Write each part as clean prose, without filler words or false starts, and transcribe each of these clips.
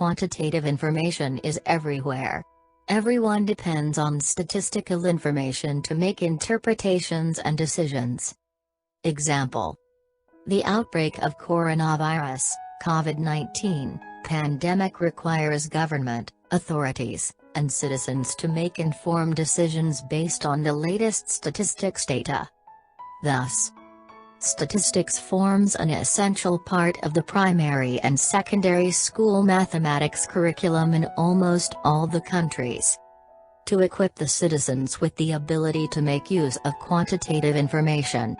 quantitative information is everywhere. Everyone depends on statistical information to make interpretations and decisions. Example: the outbreak of coronavirus, COVID-19, pandemic requires government, authorities, and citizens to make informed decisions based on the latest statistics data. Thus, statistics forms an essential part of the primary and secondary school mathematics curriculum in almost all the countries. To equip the citizens with the ability to make use of quantitative information.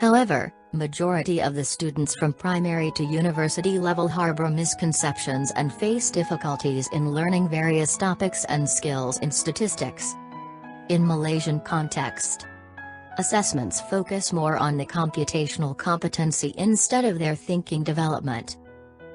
However, majority of the students from primary to university level harbor misconceptions and face difficulties in learning various topics and skills in statistics. In Malaysian context, assessments focus more on the computational competency instead of their thinking development.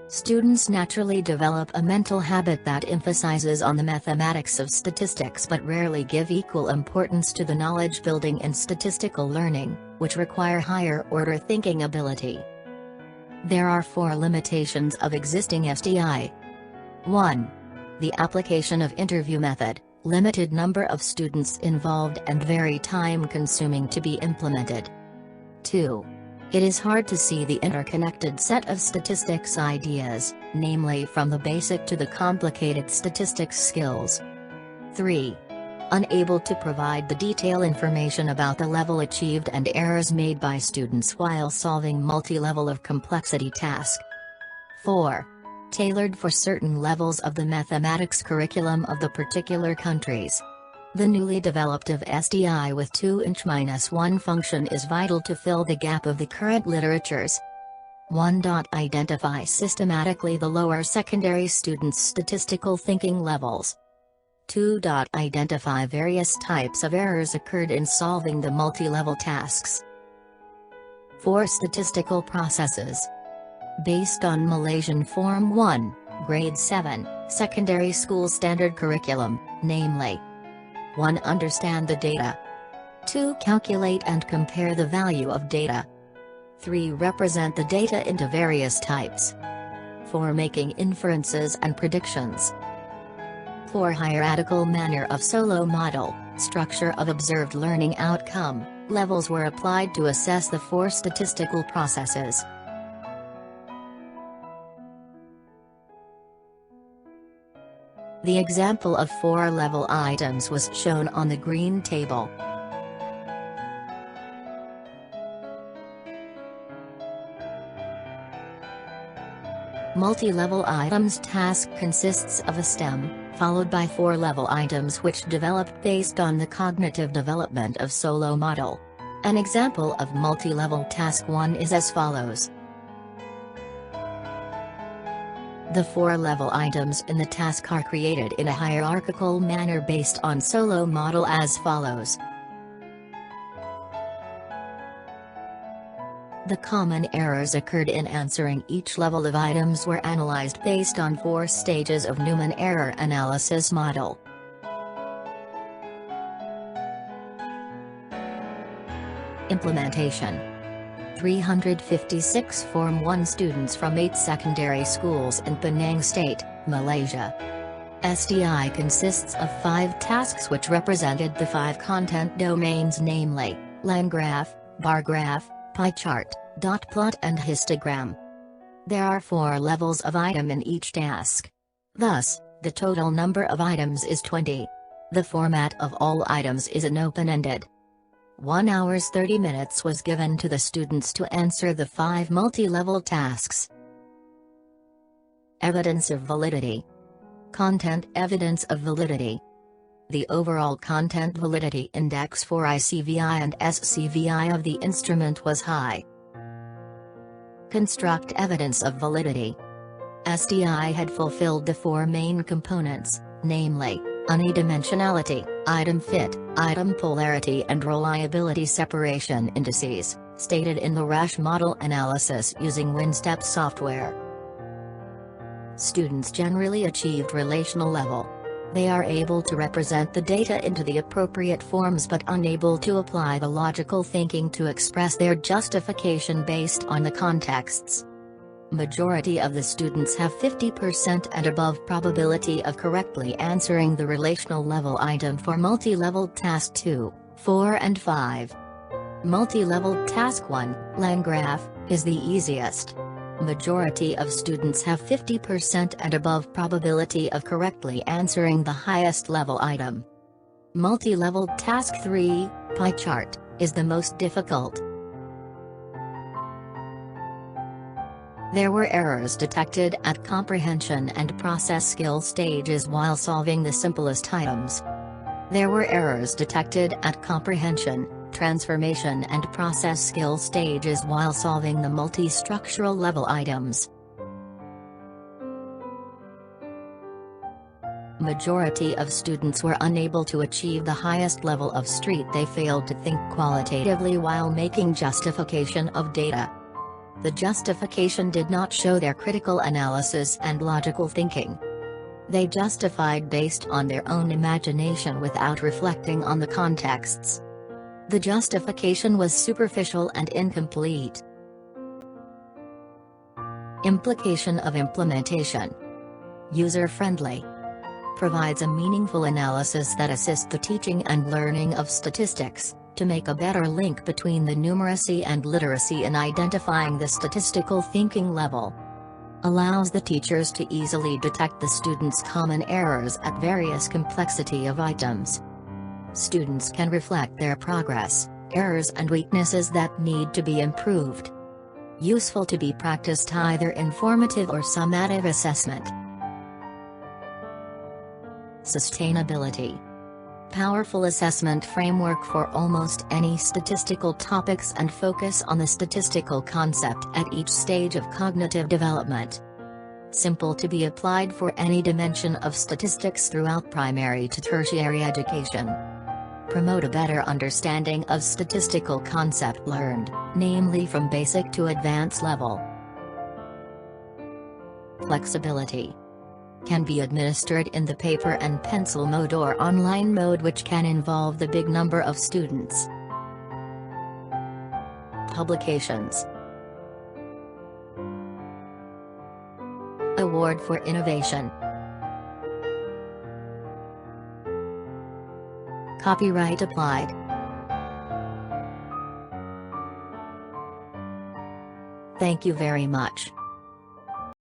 Students naturally develop a mental habit that emphasizes on the mathematics of statistics but rarely give equal importance to the knowledge building and statistical learning, which require higher order thinking ability. There are 4 limitations of existing STI. 1. The application of interview method, limited number of students involved and very time-consuming to be implemented. 2. It is hard to see the interconnected set of statistics ideas, namely from the basic to the complicated statistics skills. 3. Unable to provide the detailed information about the level achieved and errors made by students while solving multi-level of complexity task. 4. Tailored for certain levels of the mathematics curriculum of the particular countries. The newly developed of STI with 2-1 function is vital to fill the gap of the current literatures. 1. Identify systematically the lower secondary students' statistical thinking levels. 2. Identify various types of errors occurred in solving the multi-level tasks. 4. Statistical processes. Based on Malaysian Form 1, Grade 7, Secondary School Standard Curriculum, namely: 1. Understand the data. 2. Calculate and compare the value of data. 3. Represent the data into various types. 4. Making inferences and predictions. 4. Hierarchical manner of solo model, structure of observed learning outcome, levels were applied to assess the 4 statistical processes. The example of 4 level items was shown on the green table. Multi-level items task consists of a stem, followed by 4 level items which developed based on the cognitive development of solo model. An example of multi-level task 1 is as follows. The 4 level items in the task are created in a hierarchical manner based on solo model as follows. The common errors occurred in answering each level of items were analyzed based on 4 stages of Newman error analysis model. Implementation: 356 Form 1 students from 8 secondary schools in Penang State, Malaysia. STI consists of 5 tasks which represented the 5 content domains, namely, line graph, bar graph, pie chart, dot plot and histogram. There are 4 levels of item in each task. Thus, the total number of items is 20. The format of all items is an open-ended. 1 hour 30 minutes was given to the students to answer the 5 multi-level tasks. Evidence of validity. Content evidence of validity. The overall content validity index for ICVI and SCVI of the instrument was high. Construct evidence of validity. STI had fulfilled the 4 main components, namely, unidimensionality, item fit, item polarity and reliability separation indices, stated in the RASH model analysis using WinStep software. Students generally achieved relational level. They are able to represent the data into the appropriate forms but unable to apply the logical thinking to express their justification based on the contexts. Majority of the students have 50% and above probability of correctly answering the relational level item for multi-level task 2, 4 and 5. Multi-level task 1, line graph, is the easiest. Majority of students have 50% and above probability of correctly answering the highest level item. Multi-level task 3, pie chart, is the most difficult. There were errors detected at comprehension and process skill stages while solving the simplest items. There were errors detected at comprehension, transformation and process skill stages while solving the multi-structural level items. Majority of students were unable to achieve the highest level of street. They failed to think qualitatively while making justification of data. The justification did not show their critical analysis and logical thinking. They justified based on their own imagination without reflecting on the contexts. The justification was superficial and incomplete. Implication of implementation. User-friendly. Provides a meaningful analysis that assists the teaching and learning of statistics, to make a better link between the numeracy and literacy in identifying the statistical thinking level. Allows the teachers to easily detect the students' common errors at various complexity of items. Students can reflect their progress, errors and weaknesses that need to be improved. Useful to be practiced either informative or summative assessment. Sustainability. Powerful assessment framework for almost any statistical topics and focus on the statistical concept at each stage of cognitive development. Simple to be applied for any dimension of statistics throughout primary to tertiary education. Promote a better understanding of statistical concept learned, namely from basic to advanced level. Flexibility. Can be administered in the paper and pencil mode or online mode, which can involve the big number of students. Publications. Award for Innovation. Copyright applied. Thank you very much.